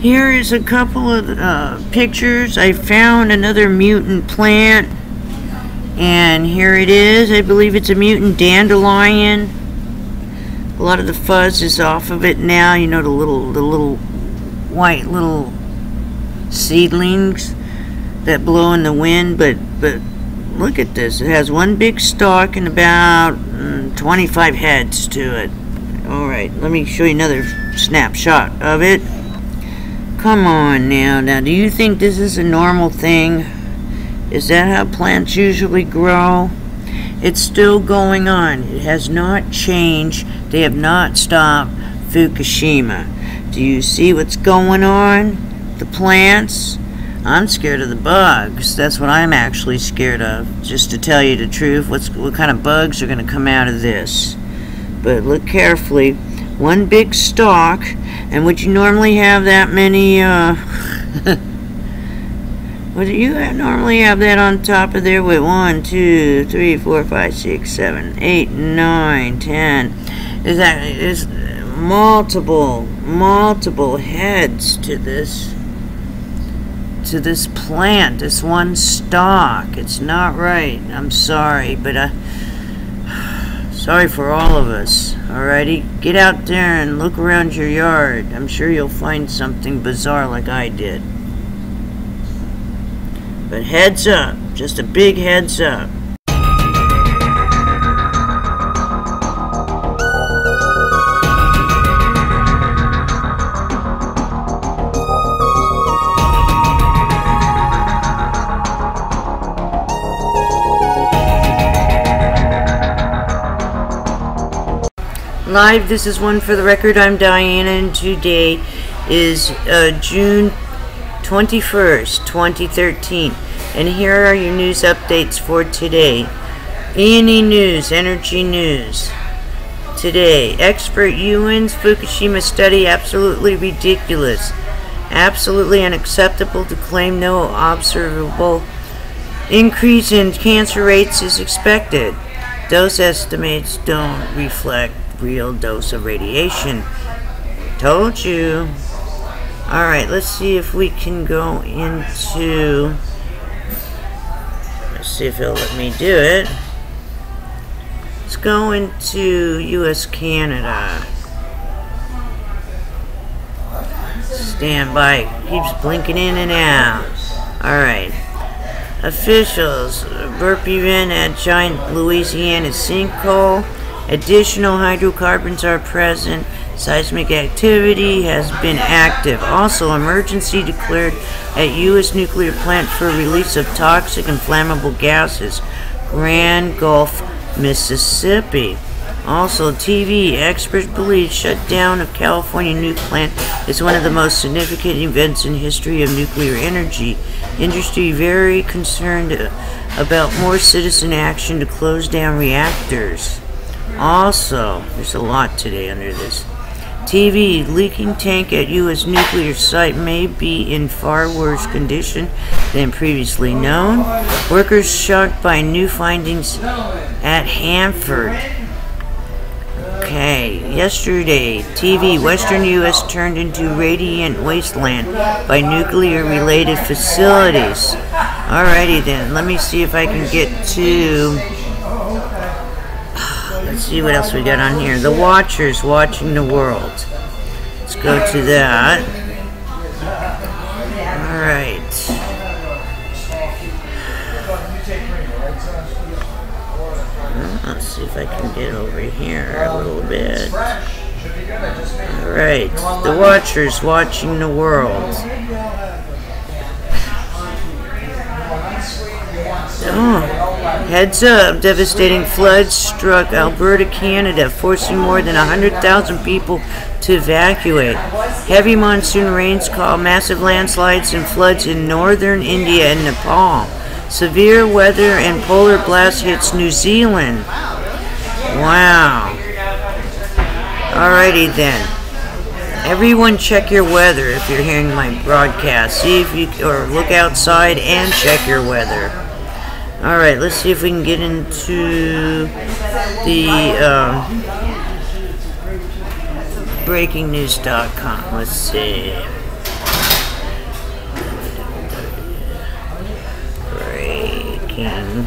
Here is a couple of pictures. I found another mutant plant, and here it is. I believe it's a mutant dandelion. A lot of the fuzz is off of it now. You know, the little white little seedlings that blow in the wind. But look at this. It has one big stalk and about 25 heads to it. All right, let me show you another snapshot of it. Come on now. Now, do you think this is a normal thing? Is that how plants usually grow? It's still going on. It has not changed. They have not stopped Fukushima. Do you see what's going on? The plants? I'm scared of the bugs. That's what I'm actually scared of. Just to tell you the truth, what kind of bugs are going to come out of this? But look carefully. One big stalk. And would you normally have that many, would you normally have that on top of there with 1, 2, 3, 4, 5, 6, 7, 8, 9, 10? Is multiple heads to this plant, this one stalk. It's not right. I'm sorry, but sorry for all of us. Alrighty, get out there and look around your yard. I'm sure you'll find something bizarre like I did. But heads up, just a big heads up. Live, this is One for the Record. I'm Diana, and today is June 21st, 2013. And here are your news updates for today. E&E News, Energy News. Today, expert UN's Fukushima study absolutely ridiculous. Absolutely unacceptable to claim no observable increase in cancer rates is expected. Dose estimates don't reflect real dose of radiation. Told you. Alright, let's see if we can go into... Let's see if it'll let me do it. Let's go into US Canada. Stand by. Keeps blinking in and out. Alright. Officials. Burp event at giant Louisiana sinkhole. Additional hydrocarbons are present. Seismic activity has been active. Also, emergency declared at U.S. nuclear plant for release of toxic and flammable gases. Grand Gulf, Mississippi. Also, TV experts believe shutdown of California nuke plant is one of the most significant events in history of nuclear energy. Industry very concerned about more citizen action to close down reactors. Also, there's a lot today under this. TV, leaking tank at U.S. nuclear site may be in far worse condition than previously known. Workers shocked by new findings at Hanford. Okay, yesterday, TV, Western U.S. turned into radiant wasteland by nuclear-related facilities. Alrighty then, let me see if I can get to... Let's see what else we got on here. The Watchers watching the world. Let's go to that. Alright. Let's see if I can get over here a little bit. Alright. The Watchers watching the world. Oh, heads up, devastating floods struck Alberta, Canada, forcing more than 100,000 people to evacuate. Heavy monsoon rains caused massive landslides and floods in northern India and Nepal. Severe weather and polar blast hits New Zealand. Wow. Alrighty then. Everyone check your weather if you're hearing my broadcast. See if you, or look outside and check your weather. Alright, let's see if we can get into the breakingnews.com. Let's see. checking.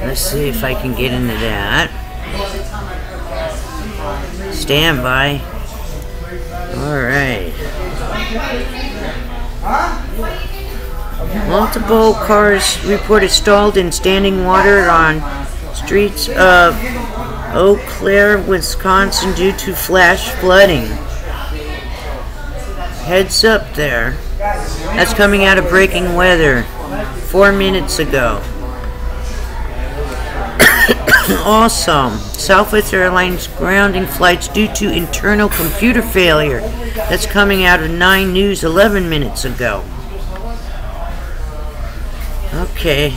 Let's see if I can get into that. Stand by. Alright. Multiple cars reported stalled in standing water on streets of Eau Claire, Wisconsin due to flash flooding. Heads up there. That's coming out of Breaking Weather 4 minutes ago. Also, Southwest Airlines grounding flights due to internal computer failure. That's coming out of 9 News 11 minutes ago. Okay.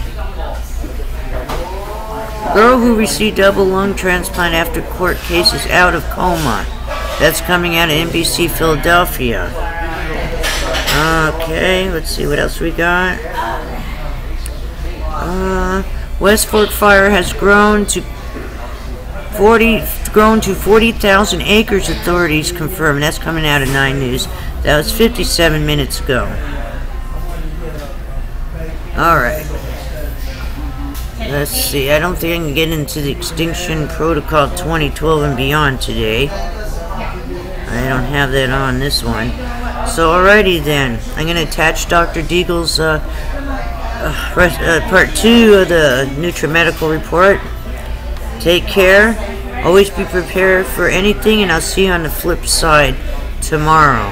Girl who received double lung transplant after court case is out of coma. That's coming out of NBC Philadelphia. Okay, let's see what else we got. West Fork fire has grown to 40,000 acres, authorities confirm. That's coming out of 9 News. That was 57 minutes ago. Alright. Let's see. I don't think I can get into the Extinction Protocol 2012 and beyond today. I don't have that on this one. So alrighty then. I'm going to attach Dr. Deagle's part 2 of the NutriMedical report. Take care. Always be prepared for anything, and I'll see you on the flip side tomorrow.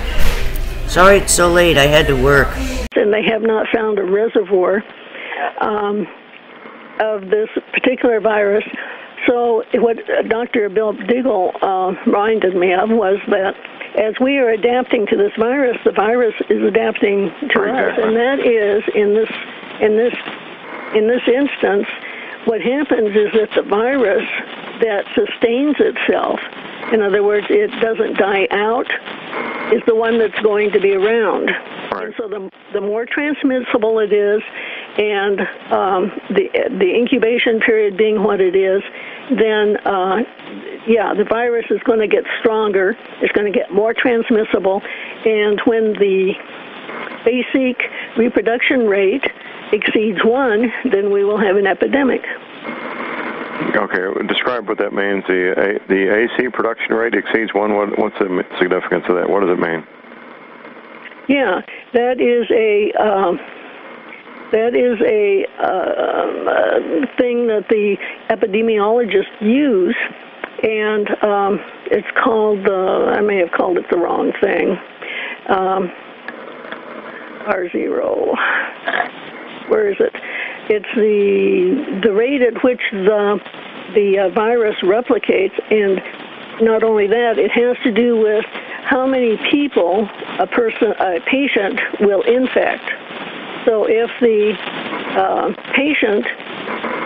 Sorry it's so late. I had to work. And they have not found a reservoir of this particular virus. So what Dr. Bill Deagle reminded me of was that as we are adapting to this virus, the virus is adapting to us, and that is in this instance, what happens is that the virus that sustains itself, in other words, it doesn't die out, is the one that's going to be around. Right. And so the more transmissible it is, and the incubation period being what it is, then the virus is going to get stronger. It's going to get more transmissible, and when the basic reproduction rate exceeds 1, then we will have an epidemic. Okay, describe what that means. The AC production rate exceeds 1. What's the significance of that? What does it mean? Yeah, that is a thing that the epidemiologists use, and it's called, I may have called it the wrong thing, R0. Where is it? It's the rate at which the virus replicates, and not only that, it has to do with how many people a patient will infect. So if the patient,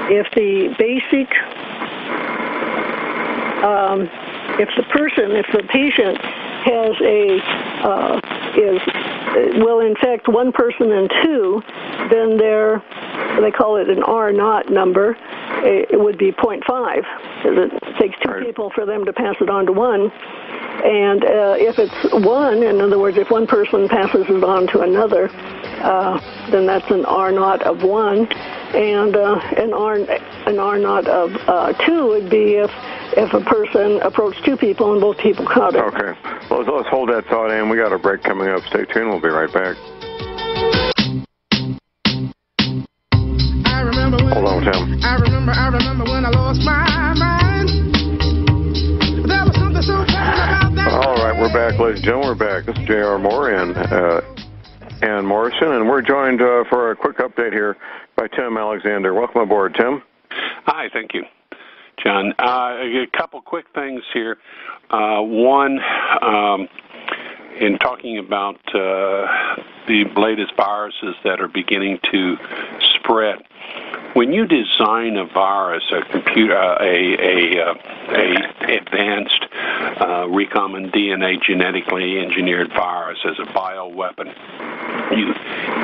if the patient has will infect one person and 2, then they call it an R naught number. It would be 0.5, because it takes 2 people for them to pass it on to 1. And if it's 1, in other words, if one person passes it on to another, then that's an R naught of 1, and an R naught of 2 would be if a person approached 2 people and both people caught it. Okay. Well, let's hold that thought in. We got a break coming up. Stay tuned. We'll be right back. Hold on, Tim. I remember when I lost my mind. There was something so about that. All right, we're back, ladies and gentlemen. We're back. This is J.R. Moore and Ann Morrison, and we're joined for a quick update here by Tim Alexander. Welcome aboard, Tim. Hi, thank you, John. A couple quick things here. One, in talking about the latest viruses that are beginning to spread, when you design a virus, a advanced recombinant DNA genetically engineered virus as a bioweapon,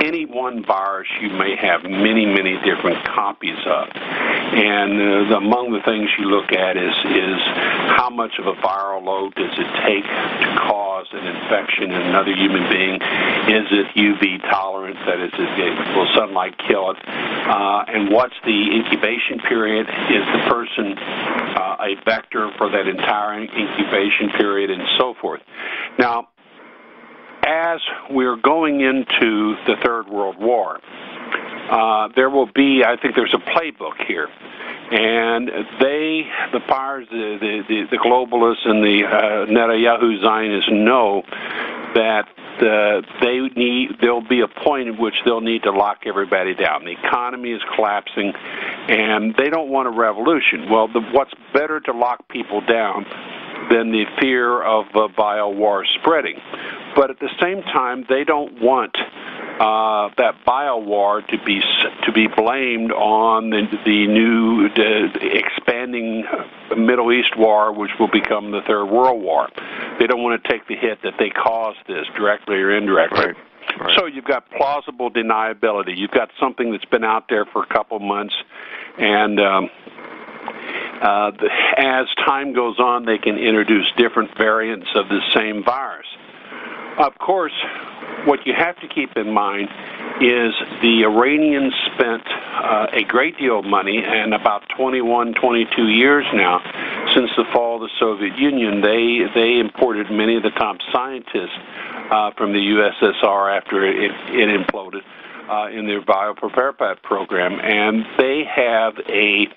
any one virus you may have many different copies of, and among the things you look at is how much of a viral load does it take to cause an infection in another human being? Is it UV tolerant? That is, will sunlight kill it? And what's the incubation period? Is the person a vector for that entire incubation period, and so forth? Now, as we're going into the Third World War, there will be, I think there's a playbook here. And the powers, the globalists and the Netanyahu Zionists know that there'll be a point in which they'll need to lock everybody down. The economy is collapsing, and they don't want a revolution. Well, what's better to lock people down than the fear of bio war spreading? But at the same time, they don't want that bio war to be blamed on the new expanding Middle East war, which will become the Third World War. They don't want to take the hit that they caused this, directly or indirectly. Right. Right. So you've got plausible deniability. You've got something that's been out there for a couple months, and as time goes on, they can introduce different variants of the same virus. Of course, what you have to keep in mind is the Iranians spent a great deal of money, and about 21, 22 years now, since the fall of the Soviet Union, they imported many of the top scientists from the USSR after it imploded in their biopreparat program, and they have a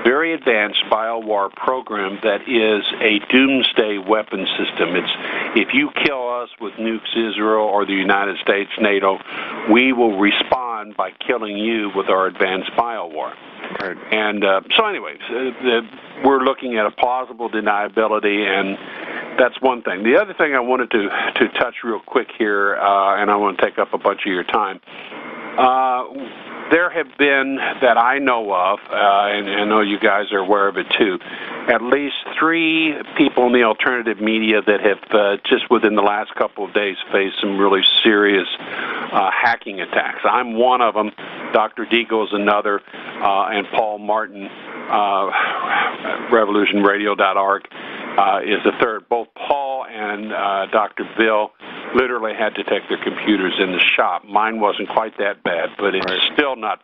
very advanced biowar program that is a doomsday weapon system. It's, if you kill us with nukes Israel or the United States, NATO, we will respond by killing you with our advanced biowar. Right. And so anyways, we're looking at a plausible deniability, and that's one thing. The other thing I wanted to touch real quick here, and I want to take up a bunch of your time, there have been, that I know of, and I know you guys are aware of it too, at least 3 people in the alternative media that have just within the last couple of days faced some really serious hacking attacks. I'm one of them. Dr. Deagle is another, and Paul Martin, revolutionradio.org, is the third. Both Paul and Dr. Bill literally had to take their computers in the shop. Mine wasn't quite that bad, but it's still not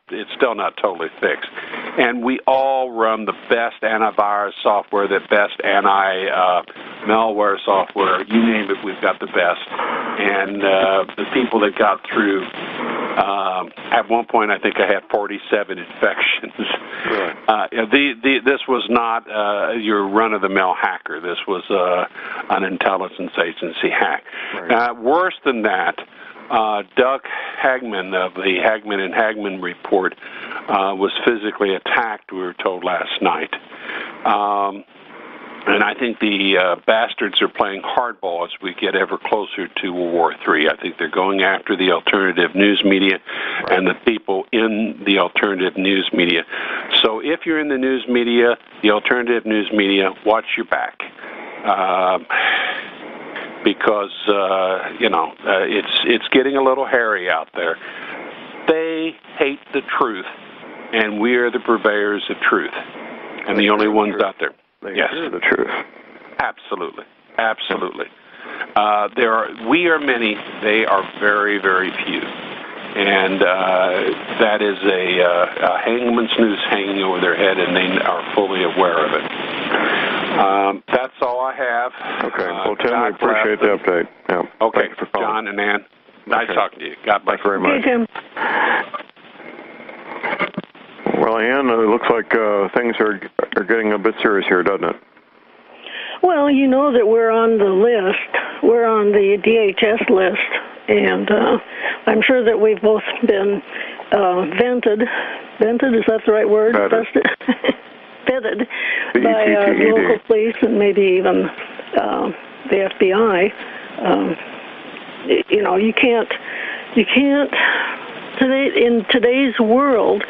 totally fixed. And we all run the best antivirus software, the best anti-malware software. You name it, we've got the best. And the people that got through, at one point I think I had 47 infections. This was not your run-of-the-mill hacker. This was an intelligence agency hack. Worse than that, Doug Hagman of the Hagman and Hagman report was physically attacked, we were told last night. And I think the bastards are playing hardball as we get ever closer to World War III. I think they're going after the alternative news media and the people in the alternative news media. So if you're in the news media, the alternative news media, watch your back. Because, it's getting a little hairy out there. They hate the truth, and we are the purveyors of truth, and the only ones out there. Yes, the truth. Absolutely, absolutely. We are many. They are very, very few, and that is a hangman's noose hanging over their head, and they are fully aware of it. That's all I have. Okay. Well, Tim, we appreciate the update. Yeah. Okay, John and Ann, nice talking to you. God bless. Thanks very much. Hey, Tim. Well, Ann, it looks like things are getting a bit serious here, doesn't it? Well, you know that we're on the list. We're on the DHS list, and I'm sure that we've both been vented. Vented, is that the right word? Vetted. Vetted by local police and maybe even the FBI. You can't. In today's world,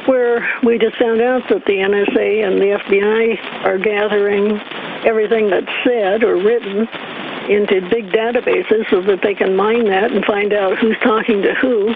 where we just found out that the NSA and the FBI are gathering everything that's said or written into big databases so that they can mine that and find out who's talking to who